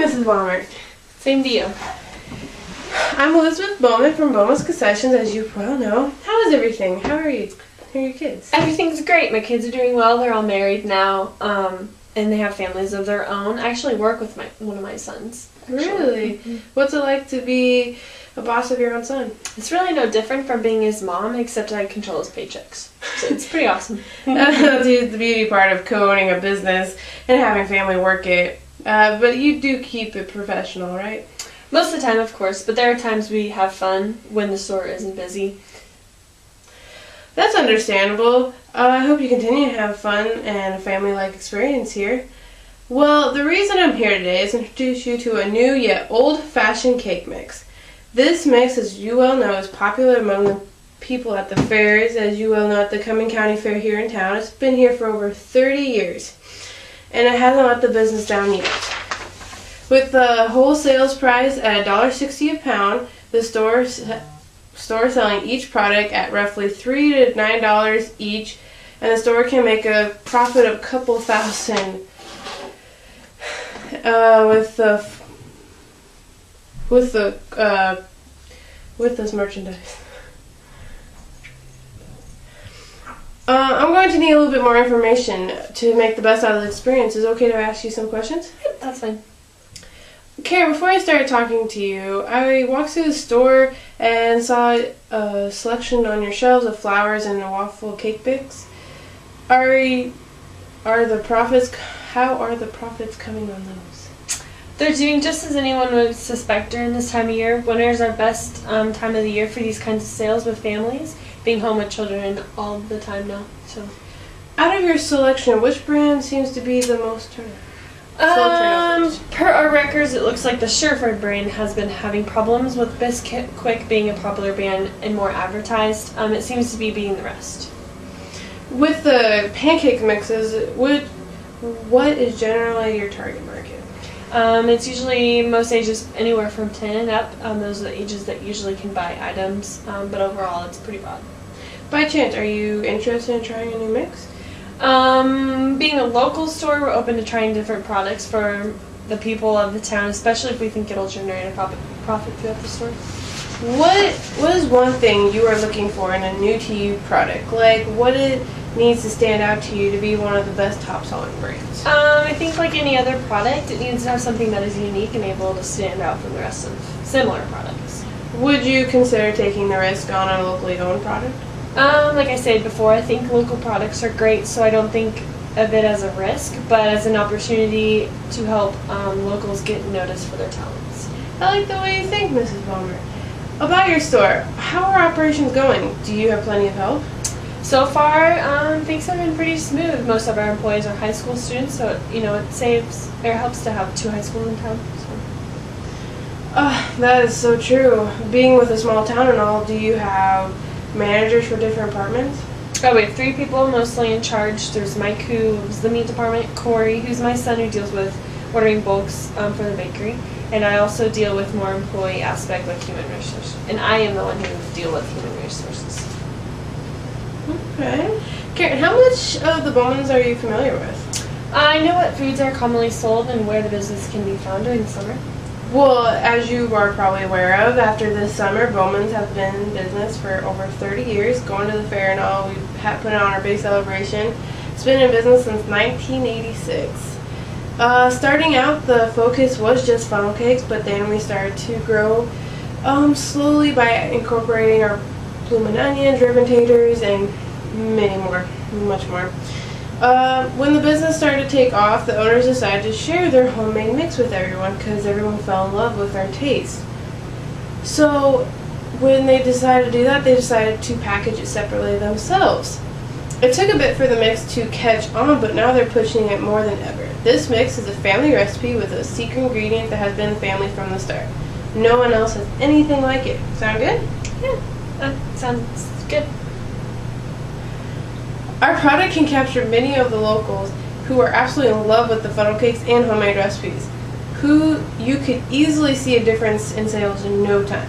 Mrs. Walmart. Same to you. I'm Elizabeth Bowman from Bowman's Concessions, as you well know. How is everything? How are you? How are your kids? Everything's great. My kids are doing well. They're all married now, and they have families of their own. I actually work with one of my sons. Actually. Really? Mm-hmm. What's it like to be a boss of your own son? It's really no different from being his mom, except I control his paychecks. So it's pretty awesome. That's the beauty part of co-owning a business and having family work it. But you do keep it professional, right? Most of the time, of course, but there are times we have fun when the store isn't busy. That's understandable. I hope you continue to have fun and a family-like experience here. Well, the reason I'm here today is to introduce you to a new yet old-fashioned cake mix. This mix, as you well know, is popular among the people at the fairs. As you well know, at the Cumming County Fair here in town. It's been here for over 30 years, and it hasn't let the business down yet. With the whole sales price at $1.60 a pound, the store selling each product at roughly $3 to $9 each, and the store can make a profit of a couple thousand with this merchandise. I'm going to need a little bit more information to make the best out of the experience. Is it okay to ask you some questions? Yep, that's fine. Kara, before I started talking to you, I walked through the store and saw a selection on your shelves of flowers and waffle cake mix. How are the profits coming on those? They're doing just as anyone would suspect during this time of year. Winter is our best time of the year for these kinds of sales with families, being home with children all the time now. So, out of your selection, which brand seems to be the most turnout? Per our records, it looks like the Sherford brand has been having problems, with Bisquick being a popular brand and more advertised. It seems to be beating the rest. With the pancake mixes, what is generally your target market? It's usually most ages anywhere from 10 and up. Those are the ages that usually can buy items, but overall it's pretty broad. By chance, are you interested in trying a new mix? Being a local store, we're open to trying different products for the people of the town, especially if we think it'll generate a profit throughout the store. What is one thing you are looking for in a new to you product? Like, what it needs to stand out to you to be one of the best top selling brands? I think like any other product, it needs to have something that is unique and able to stand out from the rest of similar products. Would you consider taking the risk on a locally owned product? Like I said before, I think local products are great, so I don't think of it as a risk, but as an opportunity to help locals get noticed for their talents. I like the way you think, Mrs. Palmer. About your store, how are operations going? Do you have plenty of help? So far, things have been pretty smooth. Most of our employees are high school students, so it helps to have 2 high schools in town. So. That is so true. Being with a small town and all, do you have managers for different departments? Oh, we have 3 people mostly in charge. There's Mike, who's the meat department, Corey, who's my son, who deals with ordering bulks for the bakery, and I also deal with more employee aspect like human resources. And I am the one who deals with human resources. Okay. Karen, how much of the Bowmans are you familiar with? I know what foods are commonly sold and where the business can be found during the summer. Well, as you are probably aware of, after this summer, Bowmans have been in business for over 30 years, going to the fair and all. We've put on our big celebration. It's been in business since 1986. Starting out, the focus was just funnel cakes, but then we started to grow slowly by incorporating our bloomin' onions, ribbon taters, and much more. When the business started to take off, the owners decided to share their homemade mix with everyone because everyone fell in love with our taste. So when they decided to do that, they decided to package it separately themselves. It took a bit for the mix to catch on, but now they're pushing it more than ever. This mix is a family recipe with a secret ingredient that has been the family from the start. No one else has anything like it. Sound good? Yeah, that sounds good. Our product can capture many of the locals who are absolutely in love with the funnel cakes and homemade recipes, who you could easily see a difference in sales in no time.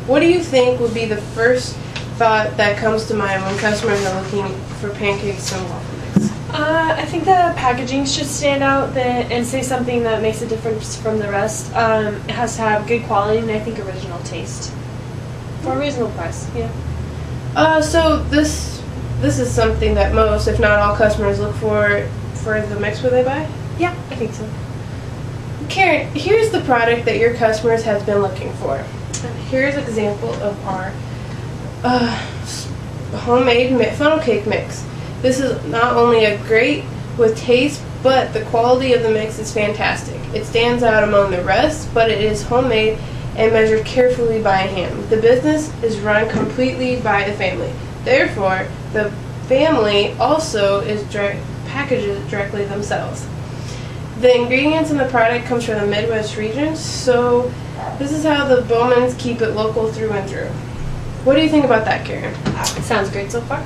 What do you think would be the first thought that comes to mind when customers are looking for pancakes and waffle mix? I think the packaging should stand out and say something that makes a difference from the rest. It has to have good quality and I think original taste. For a reasonable price, yeah. So this is something that most, if not all, customers look for the mix where they buy? Yeah, I think so. Karen, here's the product that your customers have been looking for. Here's an example of our homemade funnel cake mix. This is not only a great with taste, but the quality of the mix is fantastic. It stands out among the rest, but it is homemade and measured carefully by hand. The business is run completely by the family. Therefore, the family also packages it directly themselves. The ingredients in the product comes from the Midwest region, so this is how the Bowmans keep it local through and through. What do you think about that, Karen? Sounds great so far.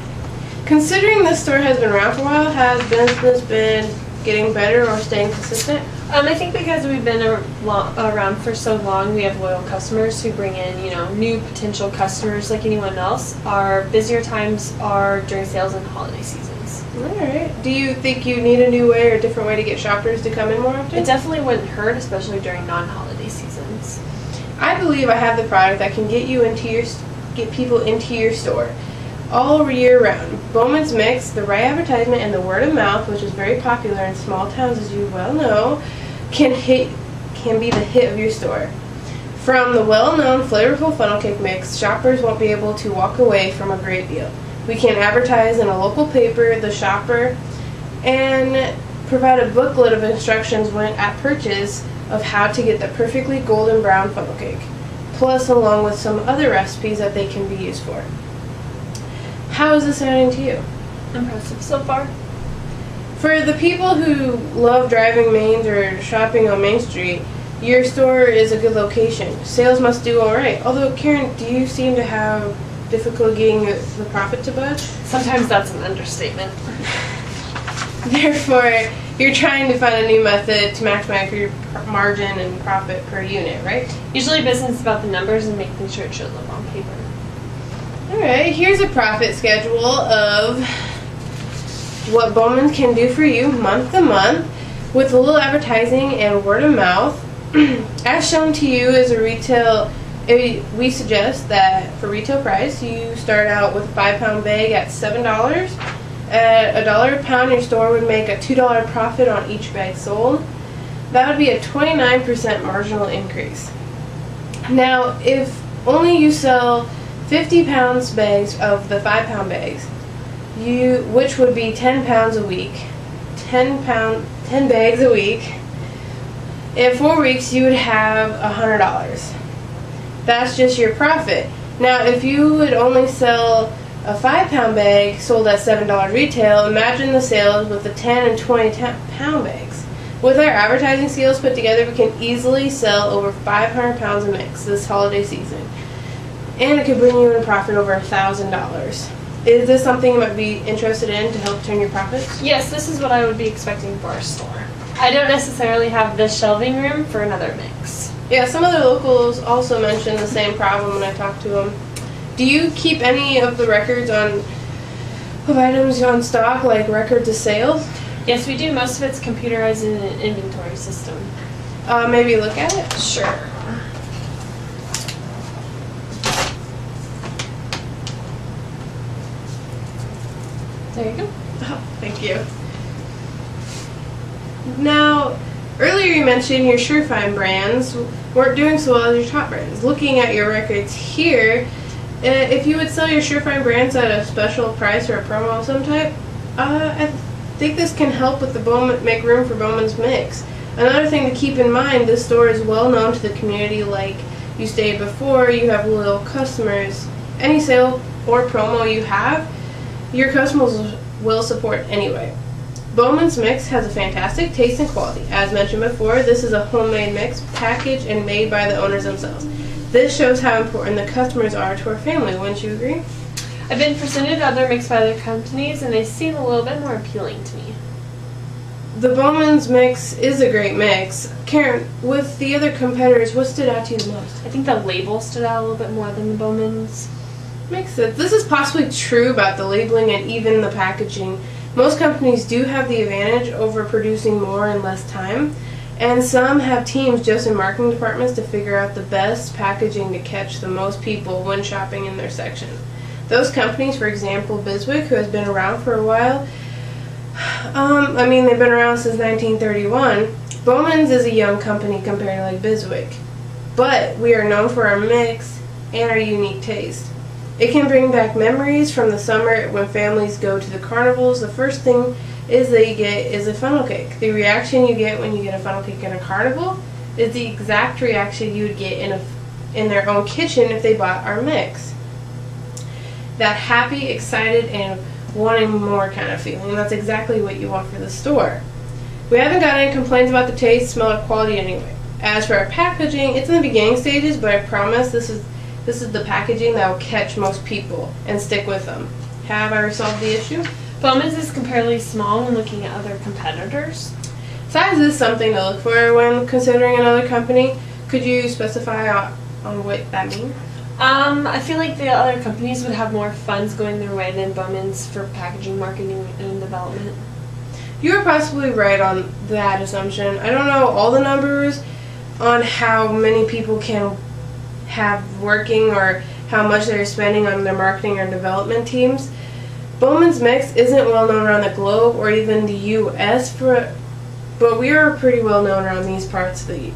Considering this store has been around for a while, has business been getting better or staying consistent? I think because we've been around for so long, we have loyal customers who bring in, new potential customers like anyone else. Our busier times are during sales and holiday seasons. Alright. Do you think you need a new way or a different way to get shoppers to come in more often? It definitely wouldn't hurt, especially during non-holiday seasons. I believe I have the product that can get people into your store all year round. Bowman's Mix, the right advertisement, and the word of mouth, which is very popular in small towns, as you well know, can be the hit of your store. From the well-known flavorful funnel cake mix, shoppers won't be able to walk away from a great deal. We can advertise in a local paper, The Shopper, and provide a booklet of instructions at purchase of how to get the perfectly golden brown funnel cake, plus along with some other recipes that they can be used for. How is this sounding to you? Impressive so far. For the people who love driving mains or shopping on Main Street, your store is a good location. Sales must do alright. Although, Karen, do you seem to have difficulty getting the profit to budge? Sometimes that's an understatement. Therefore, you're trying to find a new method to maximize your margin and profit per unit, right? Usually business is about the numbers and making sure it shows up on paper. Alright, here's a profit schedule of what Bowman can do for you month to month with a little advertising and word of mouth. As shown to you as a retail, we suggest that for retail price, you start out with a 5-pound bag at $7. At $1 a pound, your store would make a $2 profit on each bag sold. That would be a 29% marginal increase. Now, if only you sell 50 pounds bags of the 5-pound bags, which would be 10 pounds a week, 10 bags a week, in 4 weeks you would have $100. That's just your profit. Now, if you would only sell a 5-pound bag sold at $7 retail, imagine the sales with the 10 and 20 pound bags. With our advertising skills put together, we can easily sell over 500 pounds of mix this holiday season. And it could bring you in a profit over $1,000. Is this something you might be interested in to help turn your profits? Yes, this is what I would be expecting for our store. I don't necessarily have this shelving room for another mix. Yeah, some other locals also mentioned the same problem when I talked to them. Do you keep any of the records of items on stock, like records of sales? Yes, we do. Most of it's computerized in an inventory system. Maybe look at it? Sure. There you go. Oh, thank you. Now, earlier you mentioned your Surefine brands weren't doing so well as your top brands. Looking at your records here, if you would sell your Surefine brands at a special price or a promo of some type, I think this can help with make room for Bowman's Mix. Another thing to keep in mind, this store is well known to the community. Like you stated before, you have loyal customers. Any sale or promo you have, your customers will support anyway. Bowman's Mix has a fantastic taste and quality. As mentioned before, this is a homemade mix, packaged and made by the owners themselves. This shows how important the customers are to our family, wouldn't you agree? I've been presented other mix by other companies, and they seem a little bit more appealing to me. The Bowman's Mix is a great mix. Karen, with the other competitors, what stood out to you the most? I think the label stood out a little bit more than the Bowman's. Makes sense. This is possibly true about the labeling and even the packaging. Most companies do have the advantage over producing more in less time, and some have teams just in marketing departments to figure out the best packaging to catch the most people when shopping in their section. Those companies, for example, Biswick, who has been around for a while, they've been around since 1931. Bowman's is a young company compared to like Biswick, but we are known for our mix and our unique taste. It can bring back memories from the summer when families go to the carnivals. The first thing is that you get is a funnel cake. The reaction you get when you get a funnel cake in a carnival is the exact reaction you would get in their own kitchen if they bought our mix. That happy, excited, and wanting more kind of feeling. That's exactly what you want for the store. We haven't got any complaints about the taste, smell, or quality anyway. As for our packaging, it's in the beginning stages, but I promise this is the packaging that will catch most people and stick with them. Have I resolved the issue? Bowman's is comparatively small when looking at other competitors. Size is something to look for when considering another company. Could you specify on what that means? I feel like the other companies would have more funds going their way than Bowman's for packaging, marketing, and development. You are possibly right on that assumption. I don't know all the numbers on how many people can have working or how much they're spending on their marketing or development teams. Bowman's Mix isn't well known around the globe or even the U.S., but we are pretty well known around these parts of the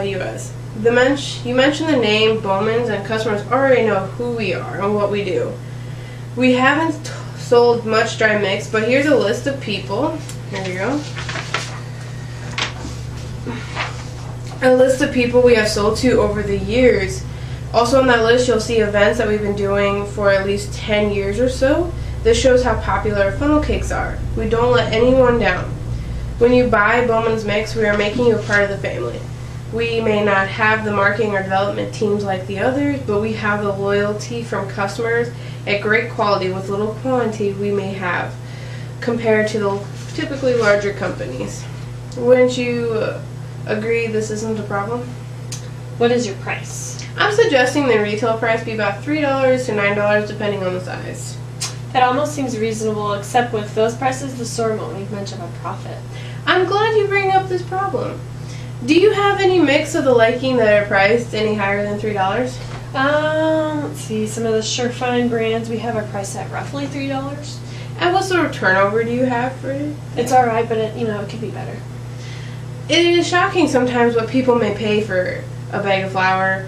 U.S. You mentioned the name Bowman's, and customers already know who we are and what we do. We haven't sold much dry mix, but here's a list of people. Here we go. A list of people we have sold to over the years. Also on that list, you'll see events that we've been doing for at least 10 years or so. This shows how popular funnel cakes are. We don't let anyone down. When you buy Bowman's Mix, we are making you a part of the family. We may not have the marketing or development teams like the others, but we have the loyalty from customers at great quality with little quantity we may have compared to the typically larger companies. Wouldn't you agree this isn't a problem? What is your price? I'm suggesting the retail price be about $3 to $9 depending on the size. That almost seems reasonable, except with those prices the store won't make much of a profit. I'm glad you bring up this problem. Do you have any mix of the liking that are priced any higher than $3? Let's see, some of the Surefine brands we have are priced at roughly $3. And what sort of turnover do you have for it? It's alright, but it could be better. It is shocking sometimes what people may pay for a bag of flour.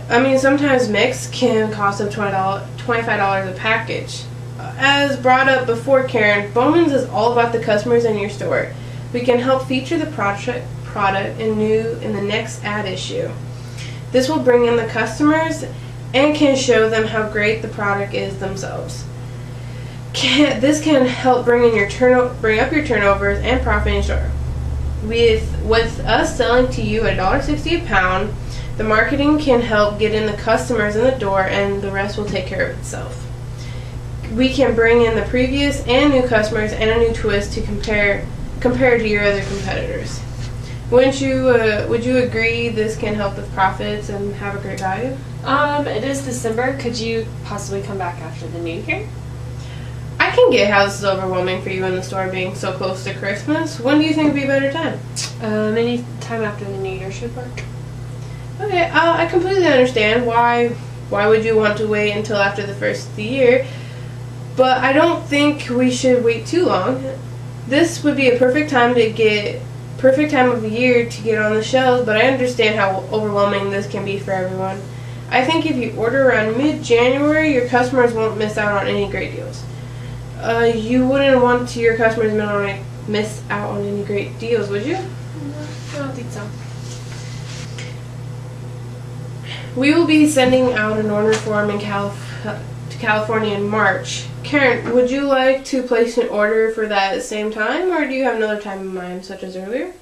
Sometimes mix can cost them $25 a package. As brought up before, Karen, Bowman's is all about the customers in your store. We can help feature the product in the next ad issue. This will bring in the customers and can show them how great the product is themselves. This can help bring up your turnovers and profit in your store. With us selling to you at $1.60 a pound, the marketing can help get in the customers in the door, and the rest will take care of itself. We can bring in the previous and new customers and a new twist to compare to your other competitors. Would you agree this can help with profits and have a great value? It is December. Could you possibly come back after the new year? I can get how this is overwhelming for you in the store being so close to Christmas. When do you think would be a better time? Any time after the new year should work. Okay, I completely understand why would you want to wait until after the first of the year, but I don't think we should wait too long. This would be a perfect time of the year to get on the shelves, but I understand how overwhelming this can be for everyone. I think if you order around mid-January, your customers won't miss out on any great deals. You wouldn't want your customers to miss out on any great deals, would you? No, I don't think so. We will be sending out an order form to California in March. Karen, would you like to place an order for that at the same time, or do you have another time in mind, such as earlier?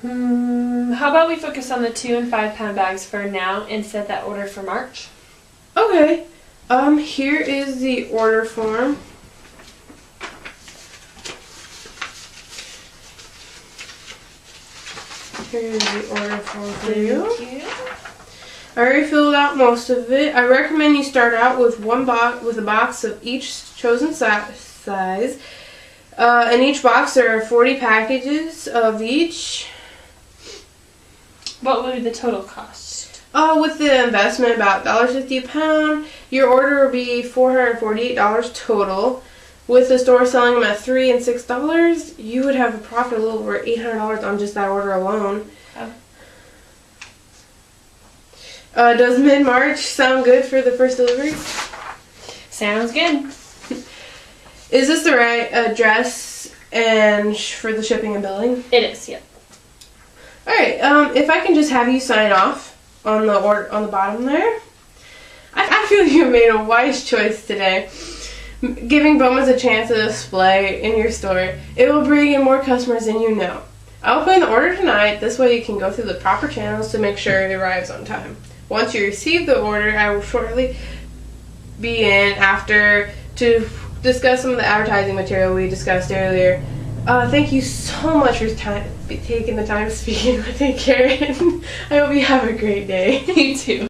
How about we focus on the 2 and 5 pound bags for now and set that order for March? Okay. Here is the order form. Here's the order form for you. Thank you. I already filled out most of it. I recommend you start out with a box of each chosen size. In each box there are 40 packages of each. What would be the total cost? With the investment, about $1.50 a pound. Your order will be $448 total. With the store selling them at $3 and $6, you would have a profit a little over $800 on just that order alone. Oh. Does mid-March sound good for the first delivery? Sounds good. Is this the right address and for the shipping and billing? It is, yep. Alright, if I can just have you sign off on the order on the bottom there. I feel you made a wise choice today. Giving Bowman's a chance to display in your store, it will bring in more customers than you know. I'll put in the order tonight, this way you can go through the proper channels to make sure it arrives on time. Once you receive the order, I will shortly be in after to discuss some of the advertising material we discussed earlier. Thank you so much for taking the time to speak with me, Karen. I hope you have a great day. You too.